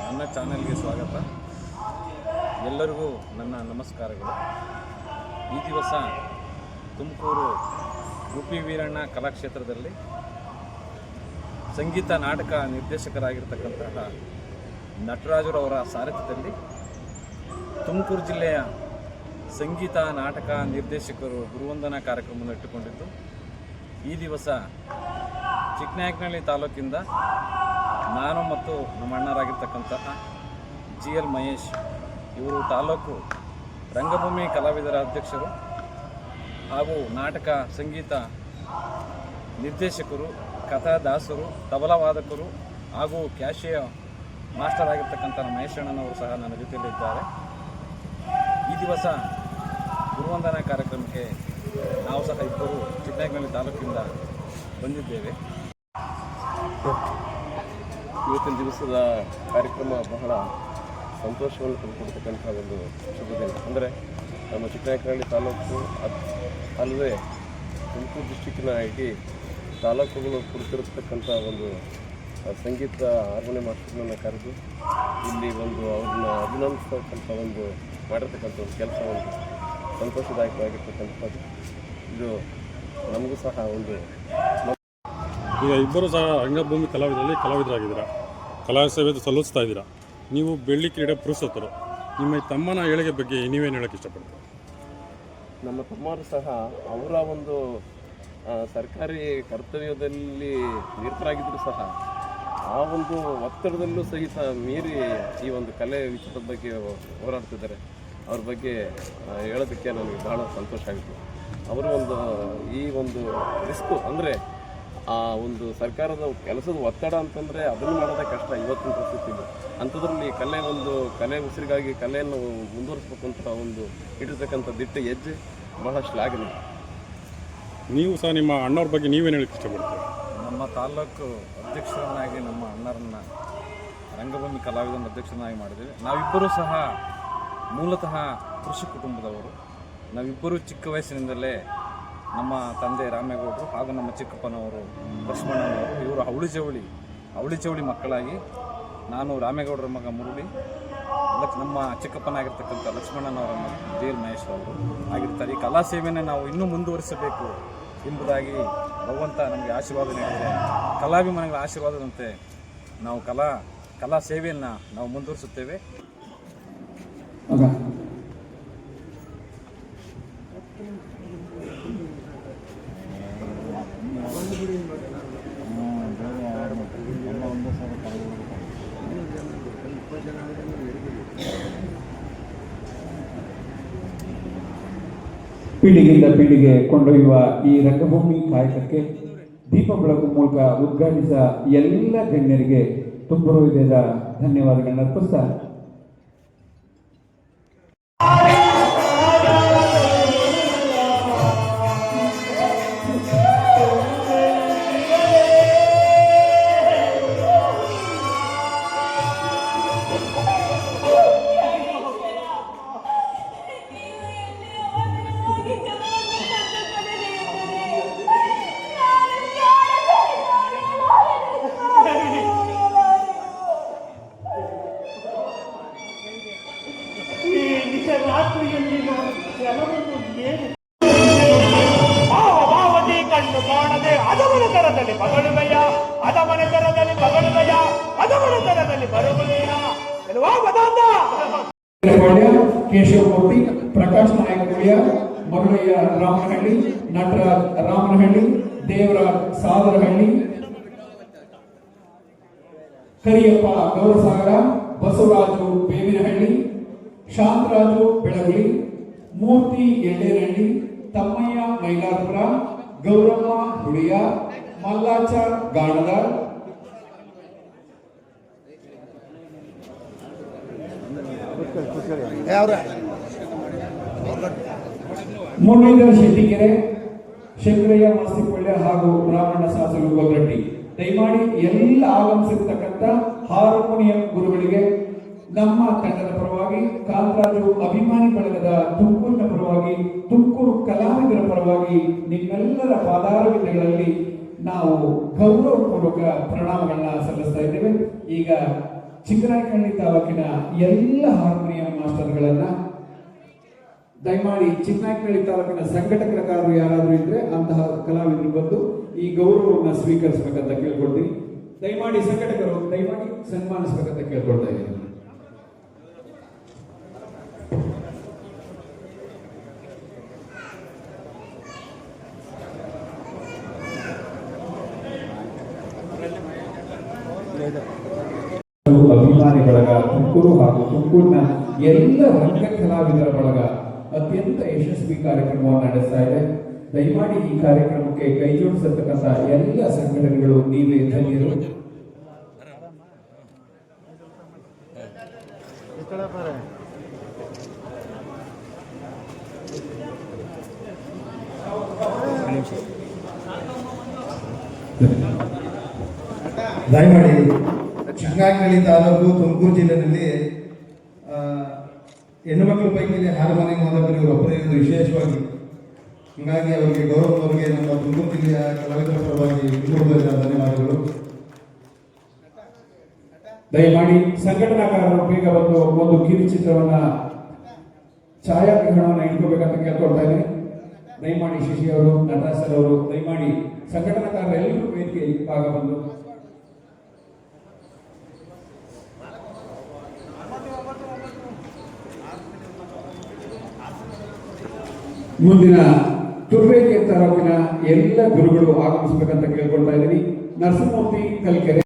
ನನ್ನ ಚಾನೆಲ್ಗೆ ಸ್ವಾಗತ. ಎಲ್ಲರಿಗೂ ನನ್ನ ನಮಸ್ಕಾರಗಳು. ಈ ದಿವಸ ತುಮಕೂರು ಗುಬ್ಬಿ ವೀರಣ್ಣ ಕಲಾಕ್ಷೇತ್ರದಲ್ಲಿ ಸಂಗೀತ ನಾಟಕ ನಿರ್ದೇಶಕರಾಗಿರ್ತಕ್ಕಂತಹ ನಟರಾಜರವರ ಸಾರಥ್ಯದಲ್ಲಿ ತುಮಕೂರು ಜಿಲ್ಲೆಯ ಸಂಗೀತ ನಾಟಕ ನಿರ್ದೇಶಕರು ಗುರುವಂದನಾ ಕಾರ್ಯಕ್ರಮವನ್ನು ಇಟ್ಟುಕೊಂಡಿದ್ದು, ಈ ದಿವಸ ಚಿಕ್ಕನಾಯಕನಹಳ್ಳಿ ತಾಲೂಕಿಂದ ನಾನು ಮತ್ತು ನಮ್ಮ ಅಣ್ಣರಾಗಿರ್ತಕ್ಕಂತಹ GL ಮಹೇಶ್ ಇವರು ತಾಲೂಕು ರಂಗಭೂಮಿ ಕಲಾವಿದರ ಅಧ್ಯಕ್ಷರು ಹಾಗೂ ನಾಟಕ ಸಂಗೀತ ನಿರ್ದೇಶಕರು, ಕಥಾದಾಸರು, ತಬಲಾವಾದಕರು ಹಾಗೂ ಕ್ಯಾಶಿಯ ಮಾಸ್ಟರ್ ಆಗಿರ್ತಕ್ಕಂಥ ನಮ್ಮ ಮಹೇಶಣ್ಣನವರು ಸಹ ನನ್ನ ಜೊತೆಯಲ್ಲಿದ್ದಾರೆ. ಈ ದಿವಸ ಗುರುವಂದನಾ ಕಾರ್ಯಕ್ರಮಕ್ಕೆ ನಾವು ಸಹ ಇಬ್ಬರು ಚಿಕ್ಕನಾಯಕನಹಳ್ಳಿ ತಾಲೂಕಿಂದ ಬಂದಿದ್ದೇವೆ. ಇವತ್ತಿನ ದಿವಸದ ಕಾರ್ಯಕ್ರಮ ಬಹಳ ಸಂತೋಷವನ್ನು ತಂದುಕೊಡ್ತಕ್ಕಂಥ ಒಂದು ಶುಭ ದಿನ. ಅಂದರೆ ನಮ್ಮ ಚಿಕ್ಕನಾಯಕನಹಳ್ಳಿ ತಾಲೂಕು ಅಲ್ಲದೆ ತುಮಕೂರು ಡಿಸ್ಟಿಕ್ಕಿನ ಇಡೀ ತಾಲೂಕುಗಳು ಕುರಿತಿರತಕ್ಕಂಥ ಒಂದು ಸಂಗೀತ ಹಾರ್ಮೋನಿಯಂ ಮಾಸ್ಟರ್ನನ್ನು ಕರೆದು ಇಲ್ಲಿ ಒಂದು ಅವ್ರನ್ನ ಅಭಿನಂದಿಸ್ತಕ್ಕಂಥ ಒಂದು ಮಾಡಿರ್ತಕ್ಕಂಥ ಒಂದು ಕೆಲಸ ಒಂದು ಸಂತೋಷದಾಯಕವಾಗಿರ್ತಕ್ಕಂಥದ್ದು. ಇದು ನಮಗೂ ಸಹ ಒಂದು ಈಗ ಇಬ್ಬರು ಸಹ ರಂಗಭೂಮಿ ಕಲಾವಿದರಾಗಿದ್ದೀರಾ, ಕಲಾ ಸೇವೆ ಸಲ್ಲಿಸ್ತಾ ಇದ್ದೀರಾ. ನೀವು ಬೆಳ್ಳಿ ಕ್ರೀಡೆ ಪುರಸ್ಕೃತರು. ನಿಮ್ಮ ತಮ್ಮನ ಏಳಿಗೆ ಬಗ್ಗೆ ನೀವೇನು ಹೇಳೋಕ್ಕೆ ಇಷ್ಟಪಡ್ತೀರಾ? ನಮ್ಮ ತಮ್ಮರು ಸಹ ಅವರ ಒಂದು ಸರ್ಕಾರಿ ಕರ್ತವ್ಯದಲ್ಲಿ ನಿರತರಾಗಿದ್ದರೂ ಸಹ ಆ ಒಂದು ಒತ್ತಡದಲ್ಲೂ ಸಹಿತ ಮೀರಿ ಈ ಒಂದು ಕಲೆ ವಿಚಾರದ ಬಗ್ಗೆ ಹೋರಾಡ್ತಿದ್ದಾರೆ. ಅವ್ರ ಬಗ್ಗೆ ಹೇಳೋದಕ್ಕೆ ನನಗೆ ಬಹಳ ಸಂತೋಷ ಆಗುತ್ತೆ. ಅವರು ಈ ಒಂದು ರಿಸ್ಕು ಅಂದರೆ ಆ ಒಂದು ಸರ್ಕಾರದ ಕೆಲಸದ ಒತ್ತಡ ಅಂತಂದರೆ ಅದನ್ನು ಮಾಡೋದೇ ಕಷ್ಟ ಇವತ್ತಿನ ಪರಿಸ್ಥಿತಿಯಲ್ಲಿ. ಅಂಥದ್ರಲ್ಲಿ ಕಲೆ ಉಸಿರಿಗಾಗಿ ಕಲೆಯನ್ನು ಮುಂದುವರಿಸ್ಬೇಕು ಅಂತ ಒಂದು ಇಟ್ಟಿರ್ತಕ್ಕಂಥ ದಿಟ್ಟ ಹೆಜ್ಜೆ ಬಹಳ ಶ್ಲಾಘನೀಯ. ನೀವು ಸಹ ನಿಮ್ಮ ಅಣ್ಣವ್ರ ಬಗ್ಗೆ ನೀವೇನು ಹೇಳಕ್ಕೆ ಇಷ್ಟಪಡ್ತೀರಿ? ನಮ್ಮ ತಾಲೂಕು ಅಧ್ಯಕ್ಷರನ್ನಾಗಿ ನಮ್ಮ ಅಣ್ಣರನ್ನು ರಂಗಭೂಮಿ ಕಲಾವಿದರ ಅಧ್ಯಕ್ಷರನ್ನಾಗಿ ಮಾಡಿದ್ದೇವೆ. ನಾವಿಬ್ಬರೂ ಸಹ ಮೂಲತಃ ಕೃಷಿ ಕುಟುಂಬದವರು. ನಾವಿಬ್ಬರೂ ಚಿಕ್ಕ ವಯಸ್ಸಿನಿಂದಲೇ ನಮ್ಮ ತಂದೆ ರಾಮೇಗೌಡರು ಹಾಗೂ ನಮ್ಮ ಚಿಕ್ಕಪ್ಪನವರು ಲಕ್ಷ್ಮಣ್ಣನವರು ಇವರು ಅವಳಿ ಜವಳಿ ಮಕ್ಕಳಾಗಿ, ನಾನು ರಾಮೇಗೌಡರ ಮಗ ಮುರುಳಿ, ನಮ್ಮ ಚಿಕ್ಕಪ್ಪನಾಗಿರ್ತಕ್ಕಂಥ ಲಕ್ಷ್ಮಣ್ಣನವರ GL ಮಹೇಶ್ ಅವರು ಆಗಿರ್ತಾರೆ. ಈ ಕಲಾ ಸೇವೆಯನ್ನು ನಾವು ಇನ್ನೂ ಮುಂದುವರಿಸಬೇಕು ಎಂಬುದಾಗಿ ಭಗವಂತ ನಮಗೆ ಆಶೀರ್ವಾದ ನೀಡಿದೆ. ಕಲಾಭಿಮಾನಿಗಳ ಆಶೀರ್ವಾದದಂತೆ ನಾವು ಕಲಾ ಸೇವೆಯನ್ನು ನಾವು ಮುಂದುವರಿಸುತ್ತೇವೆ. ಪೀಳಿಗೆಯಿಂದ ಪೀಳಿಗೆ ಕೊಂಡೊಯ್ಯುವ ಈ ರಂಗಭೂಮಿ ಕಾಯಕಕ್ಕೆ ದೀಪ ಬೆಳಕು ಮೂಲಕ ಉದ್ಘಾಟಿಸಿದ ಎಲ್ಲ ಗಣ್ಯರಿಗೆ ತುಂಬ ಹೃದಯದ ಧನ್ಯವಾದಗಳನ್ನು ಅರ್ಪಿಸ್ತಾ ಕಣ್ಣು ಕಾಣದೆ ಅದವನ ತರದಲ್ಲಿ ಬಗಳುವೆಯ, ಅದವನ ತರದಲ್ಲಿ ಬಗಳುವೆಯ, ಅದವನ ತರದಲ್ಲಿ ಬರುವುದೇನ ಕೇಶವಮೂರ್ತಿ, ಪ್ರಕಾಶ್ ನಾಯಕಗುಳಿಯ, ಮರುಳಯ್ಯ ರಾಮನಹಳ್ಳಿ, ನಟರಾಜ್ ರಾಮನಹಳ್ಳಿ, ದೇವರಾಜ್ ಸಾದರಹಳ್ಳಿ, ಕರಿಯಪ್ಪ ಗೌರಸಾಗರ, ಬಸವರಾಜು ಬೇವಿನಹಳ್ಳಿ, ಶಾಂತರಾಜು ಬೆಳಗುಳಿ, ಮೂರ್ತಿ ಎಳ್ಳೇನಹಳ್ಳಿ, ತಮ್ಮಯ್ಯ ಮೈಲಾರಪುರ, ಗೌರಮ್ಮ ಹುಳಿಯ, ಮಲ್ಲಾಚ ಗಾಣದ, ಮುರಳೀಧರ ಶೆಟ್ಟಿಕೆರೆ, ಶಂಕರಯ್ಯ ಮಾಸ್ತಿಪಳ್ಳಿ ಹಾಗೂ ರಾಮಣ್ಣ ಸಾಸಲು ಗೊಗ್ರಟ್ಟಿ. ದಯಮಾಡಿ ಎಲ್ಲ ಆಗಮಿಸಿರ್ತಕ್ಕಂಥ ಹಾರ್ಮೋನಿಯಂ ಗುರುಗಳಿಗೆ ನಮ್ಮ ತಂಡದ ಪರವಾಗಿ, ಕಾಂತರಾಜು ಅಭಿಮಾನಿ ಬಳಗದ ತುಮಕೂರಿನ ಪರವಾಗಿ, ತುಮಕೂರು ಕಲಾವಿದರ ಪರವಾಗಿ ನಿಮ್ಮೆಲ್ಲರ ಪಾದಾರವಿಂದಗಳಲ್ಲಿ ನಾವು ಗೌರವಪೂರ್ವಕ ಪ್ರಣಾಮಗಳನ್ನ ಸಲ್ಲಿಸ್ತಾ ಇದ್ದೇವೆ. ಈಗ ಚಿಕ್ಕನಾಯಕನಹಳ್ಳಿ ತಾಲೂಕಿನ ಎಲ್ಲ ಹಾರ್ಮೋನಿಯಂ ಮಾಸ್ಟರ್ಗಳನ್ನ ದಯಮಾಡಿ ಚಿಕ್ಕನಾಯಕನಹಳ್ಳಿ ತಾಲೂಕಿನ ಸಂಘಟಕರು ಯಾರಾದರೂ ಇದ್ರೆ ಅಂತಹ ಕಲಾವಿದರು ಬಂದು ಈ ಗೌರವವನ್ನು ಸ್ವೀಕರಿಸಬೇಕಂತ ಕೇಳ್ಕೊಳ್ತೀನಿ. ದಯಮಾಡಿ ಸಂಘಟಕರು ದಯಮಾಡಿ ಸನ್ಮಾನಿಸಬೇಕಂತ ಕೇಳ್ಕೊಳ್ತಾ ಇದ್ದೀನಿ. ಅಭಿಮಾನಿ ಬಳಗ ತುಮಕೂರು ಹಾಗೂ ತುಮಕೂರಿನ ಎಲ್ಲ ರಂಗ ಕಲಾವಿದರ ಬಳಗ ಅತ್ಯಂತ ಯಶಸ್ವಿ ಕಾರ್ಯಕ್ರಮವನ್ನು ನಡೆಸ್ತಾ ಇದೆ. ದಯಮಾಡಿ ಈ ಕಾರ್ಯಕ್ರಮಕ್ಕೆ ಕೈ ಜೋಡಿಸತಕ್ಕಂಥ ಎಲ್ಲ ಸಂಘಟನೆಗಳು ನೀವೇ ಧನ್ಯರು. ದಯಮಾಡಿ ಚಿಕ್ಕನಾಯಕನಹಳ್ಳಿ ತಾಲೂಕು ತುಮಕೂರು ಜಿಲ್ಲೆಯಲ್ಲಿ ಹೆಣ್ಣುಮಕ್ಕಳ ಪೈಕಿ ಹಾರ್ಮೋನಿಯಂ ಓದಕರು ಇವರು ಒಬ್ಬರೇ ಇರೋದು ವಿಶೇಷವಾಗಿ. ಹೀಗಾಗಿ ಅವರಿಗೆ ಗೌರವದವರಿಗೆ ನಮ್ಮ ತುಮಕೂರು ಜಿಲ್ಲೆಯ ಕಲಾವಿದರ ಪರವಾಗಿ ಧನ್ಯವಾದಗಳು. ದಯಮಾಡಿ ಸಂಘಟನಾಕಾರರು ಬೇಗ ಬಂದು ಒಂದು ಕಿರುಚಿತ್ರವನ್ನ ಛಾಯಾಗ್ರಹಣವನ್ನು ಇಟ್ಕೋಬೇಕಂತ ಕೇಳ್ಕೊಳ್ತಾ ಇದ್ದೀನಿ. ದಯಮಾಡಿ ಶಶಿ ಅವರು, ನಟರಾಜ್ ಸರ್ ಅವರು, ದಯಮಾಡಿ ಸಂಘಟನಾಕಾರರು ಎಲ್ಲರೂ ವೇದಿಕೆಯಲ್ಲಿ ಭಾಗ ಬಂದು ಮುಂದಿನ ತುರ್ವೇದಿ ತಾಲೂಕಿನ ಎಲ್ಲ ಗುರುಗಳು ಆಗಮಿಸಬೇಕಂತ ಕೇಳ್ಕೊಳ್ತಾ ಇದ್ದೀನಿ. ನರಸಿಂಹಮೂರ್ತಿ ಕಲ್ಕೆರೆ